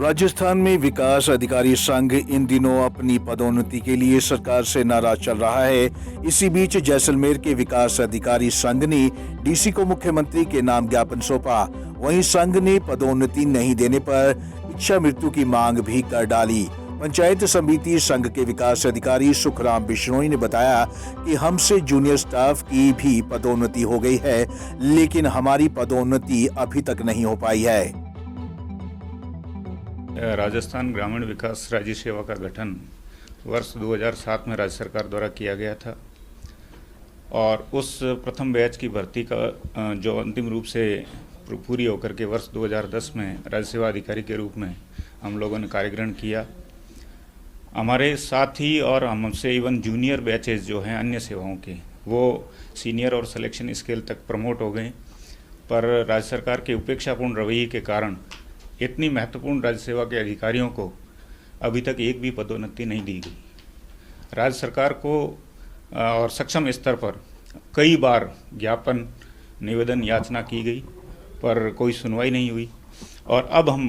राजस्थान में विकास अधिकारी संघ इन दिनों अपनी पदोन्नति के लिए सरकार से नाराज चल रहा है। इसी बीच जैसलमेर के विकास अधिकारी संघ ने डीसी को मुख्यमंत्री के नाम ज्ञापन सौंपा। वहीं संघ ने पदोन्नति नहीं देने पर इच्छा मृत्यु की मांग भी कर डाली। पंचायत समिति संघ के विकास अधिकारी सुखराम बिश्नोई ने बताया कि हमसे जूनियर स्टाफ की भी पदोन्नति हो गई है, लेकिन हमारी पदोन्नति अभी तक नहीं हो पाई है। राजस्थान ग्रामीण विकास राज्य सेवा का गठन वर्ष 2007 में राज्य सरकार द्वारा किया गया था और उस प्रथम बैच की भर्ती का जो अंतिम रूप से पूरी होकर के वर्ष 2010 में राज्य सेवा अधिकारी के रूप में हम लोगों ने कार्यग्रहण किया। हमारे साथी और हमसे इवन जूनियर बैचेज जो हैं अन्य सेवाओं के, वो सीनियर और सिलेक्शन स्केल तक प्रमोट हो गए, पर राज्य सरकार के उपेक्षापूर्ण रवैये के कारण इतनी महत्वपूर्ण राज्य सेवा के अधिकारियों को अभी तक एक भी पदोन्नति नहीं दी गई। राज्य सरकार को और सक्षम स्तर पर कई बार ज्ञापन, निवेदन, याचना की गई, पर कोई सुनवाई नहीं हुई। और अब हम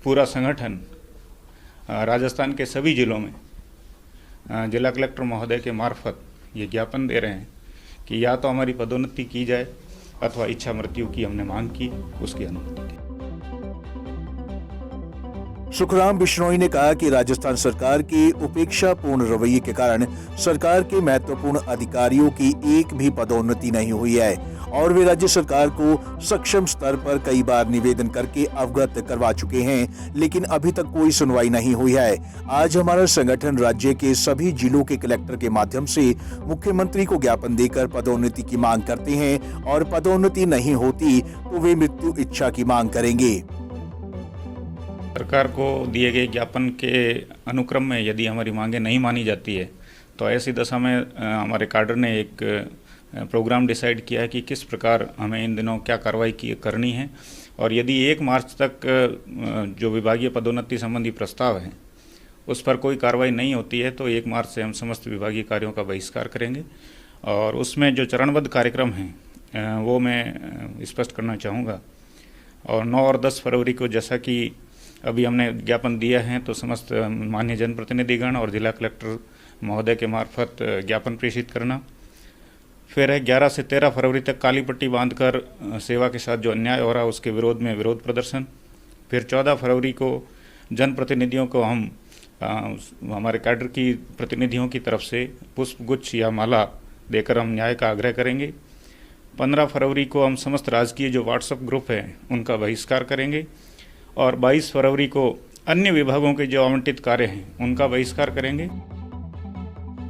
पूरा संगठन राजस्थान के सभी जिलों में जिला कलेक्टर महोदय के मार्फत ये ज्ञापन दे रहे हैं कि या तो हमारी पदोन्नति की जाए अथवा इच्छा मृत्यु की हमने मांग की, उसकी अनुमति दी। सुखराम बिश्नोई ने कहा कि राजस्थान सरकार के उपेक्षापूर्ण रवैये के कारण सरकार के महत्वपूर्ण अधिकारियों की एक भी पदोन्नति नहीं हुई है और वे राज्य सरकार को सक्षम स्तर पर कई बार निवेदन करके अवगत करवा चुके हैं, लेकिन अभी तक कोई सुनवाई नहीं हुई है। आज हमारा संगठन राज्य के सभी जिलों के कलेक्टर के माध्यम से मुख्यमंत्री को ज्ञापन देकर पदोन्नति की मांग करते हैं और पदोन्नति नहीं होती तो वे मृत्यु इच्छा की मांग करेंगे। सरकार को दिए गए ज्ञापन के अनुक्रम में यदि हमारी मांगें नहीं मानी जाती है तो ऐसी दशा में हमारे काडर ने एक प्रोग्राम डिसाइड किया है कि किस प्रकार हमें इन दिनों क्या कार्रवाई करनी है। और यदि 1 मार्च तक जो विभागीय पदोन्नति संबंधी प्रस्ताव है उस पर कोई कार्रवाई नहीं होती है तो 1 मार्च से हम समस्त विभागीय कार्यों का बहिष्कार करेंगे। और उसमें जो चरणबद्ध कार्यक्रम हैं वो मैं स्पष्ट करना चाहूँगा। और 9 और 10 फरवरी को, जैसा कि अभी हमने ज्ञापन दिया है, तो समस्त माननीय जनप्रतिनिधिगण और जिला कलेक्टर महोदय के मार्फत ज्ञापन प्रेषित करना। फिर है 11 से 13 फरवरी तक काली पट्टी बांधकर सेवा के साथ जो अन्याय हो रहा है उसके विरोध में विरोध प्रदर्शन। फिर 14 फरवरी को जनप्रतिनिधियों को हम हमारे कैडर की प्रतिनिधियों की तरफ से पुष्प गुच्छ या माला देकर हम न्याय का आग्रह करेंगे। 15 फरवरी को हम समस्त राजकीय जो व्हाट्सएप ग्रुप है उनका बहिष्कार करेंगे और 22 फरवरी को अन्य विभागों के जो आवंटित कार्य हैं उनका बहिष्कार करेंगे।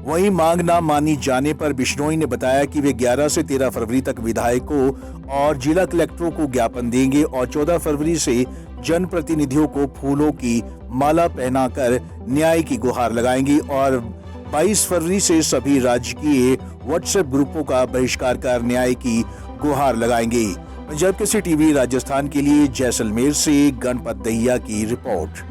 वहीं मांग न मानी जाने पर बिश्नोई ने बताया कि वे 11 से 13 फरवरी तक विधायकों और जिला कलेक्टरों को ज्ञापन देंगे और 14 फरवरी से जनप्रतिनिधियों को फूलों की माला पहनाकर न्याय की गुहार लगाएंगे और 22 फरवरी से सभी राजकीय व्हाट्सएप ग्रुपों का बहिष्कार कर न्याय की गुहार लगाएंगे। पंजाब केसरी टीवी राजस्थान के लिए जैसलमेर से गणपत दहिया की रिपोर्ट।